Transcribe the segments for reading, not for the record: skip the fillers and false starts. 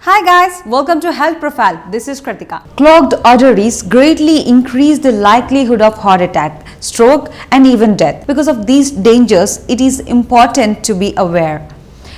Hi guys, welcome to Health Profile. This is Kritika. Clogged arteries greatly increase the likelihood of heart attack, stroke and even death. Because of these dangers, it is important to be aware.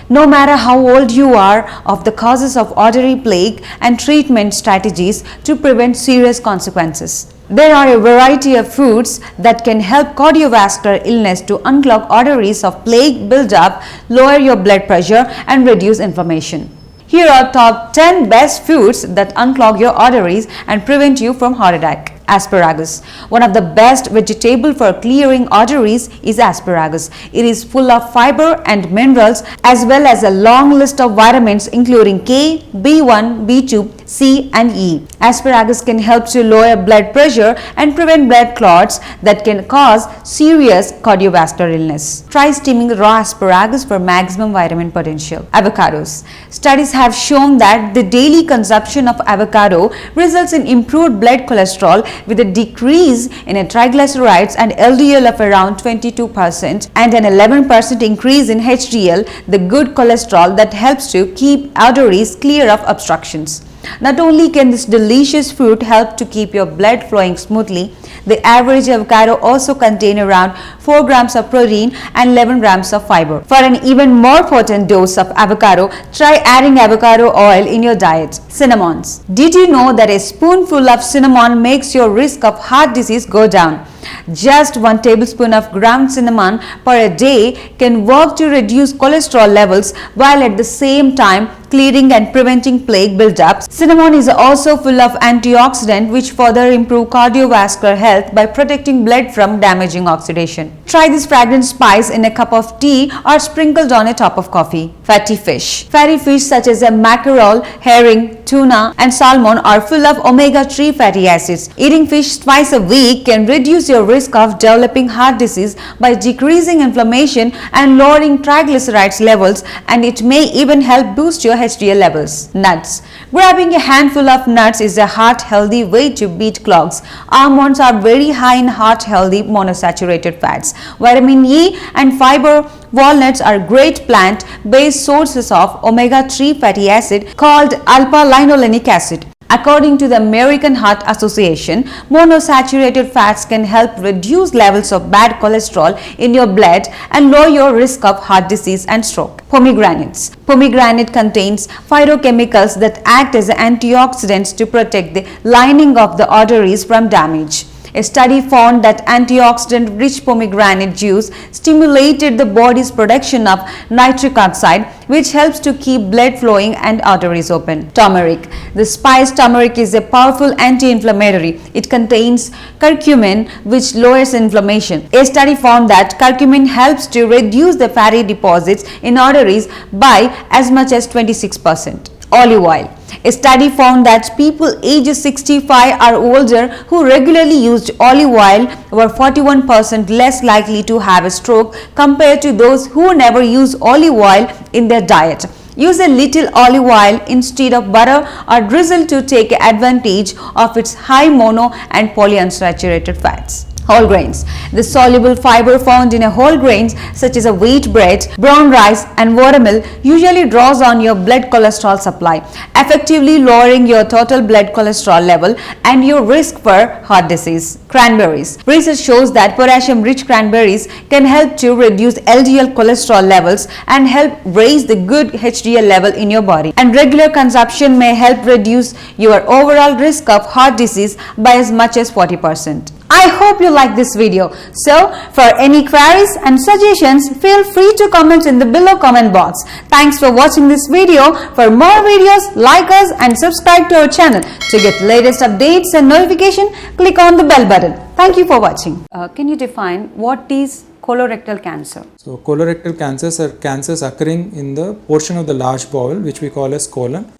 No matter how old you are, of the causes of artery plaque and treatment strategies to prevent serious consequences. There are a variety of foods that can help cardiovascular illness to unclog arteries of plaque buildup, lower your blood pressure and reduce inflammation. Here are top 10 best foods that unclog your arteries and prevent you from heart attack. Asparagus. One of the best vegetable for clearing arteries is asparagus. It is full of fiber and minerals as well as a long list of vitamins including K, B1, B2, C and E. Asparagus can help to lower blood pressure and prevent blood clots that can cause serious cardiovascular illness. Try steaming raw asparagus for maximum vitamin potential. Avocados. Studies have shown that the daily consumption of avocado results in improved blood cholesterol with a decrease in triglycerides and LDL of around 22% and an 11% increase in HDL, the good cholesterol that helps to keep arteries clear of obstructions. Not only can this delicious fruit help to keep your blood flowing smoothly, the average avocado also contains around 4 grams of protein and 11 grams of fiber. For an even more potent dose of avocado, try adding avocado oil in your diet. Cinnamons. Did you know that a spoonful of cinnamon makes your risk of heart disease go down? Just 1 tablespoon of ground cinnamon per day can work to reduce cholesterol levels while at the same time clearing and preventing plaque buildups. Cinnamon is also full of antioxidants which further improve cardiovascular health by protecting blood from damaging oxidation. Try this fragrant spice in a cup of tea or sprinkled on a top of coffee. Fatty fish. Fatty fish such as mackerel, herring, tuna and salmon are full of omega-3 fatty acids. Eating fish twice a week can reduce your risk of developing heart disease by decreasing inflammation and lowering triglycerides levels, and it may even help boost your HDL levels. Nuts. Grabbing a handful of nuts is a heart-healthy way to beat clogs. Almonds are very high in heart-healthy monosaturated fats, vitamin E and fiber. Walnuts are great plant-based sources of omega-3 fatty acid called alpha-linolenic acid. According to the American Heart Association, monosaturated fats can help reduce levels of bad cholesterol in your blood and lower your risk of heart disease and stroke. Pomegranates. Pomegranate contains phytochemicals that act as antioxidants to protect the lining of the arteries from damage. A study found that antioxidant-rich pomegranate juice stimulated the body's production of nitric oxide, which helps to keep blood flowing and arteries open. Turmeric. The spice turmeric is a powerful anti-inflammatory. It contains curcumin, which lowers inflammation. A study found that curcumin helps to reduce the fatty deposits in arteries by as much as 26%. Olive oil. A study found that people ages 65 or older who regularly used olive oil were 41% less likely to have a stroke compared to those who never use olive oil in their diet. Use a little olive oil instead of butter or drizzle to take advantage of its high mono and polyunsaturated fats. Whole grains. The soluble fiber found in whole grains such as wheat bread, brown rice and watermeal usually draws on your blood cholesterol supply, effectively lowering your total blood cholesterol level and your risk for heart disease. Cranberries. Research shows that potassium-rich cranberries can help to reduce LDL cholesterol levels and help raise the good HDL level in your body. And regular consumption may help reduce your overall risk of heart disease by as much as 40%. I hope you like this video. So, for any queries and suggestions, feel free to comment in the below comment box. Thanks for watching this video. For more videos, like us and subscribe to our channel. To get latest updates and notification, click on the bell button. Thank you for watching. Can you define what is colorectal cancer? So, colorectal cancers are cancers occurring in the portion of the large bowel which we call as colon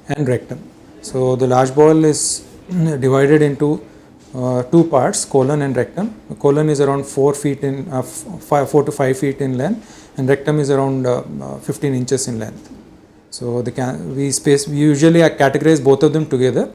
and rectum. So, the large bowel is divided into 2 parts, colon and rectum. The colon is around 4 to 5 feet in length and rectum is around 15 inches in length. So we usually categorize both of them together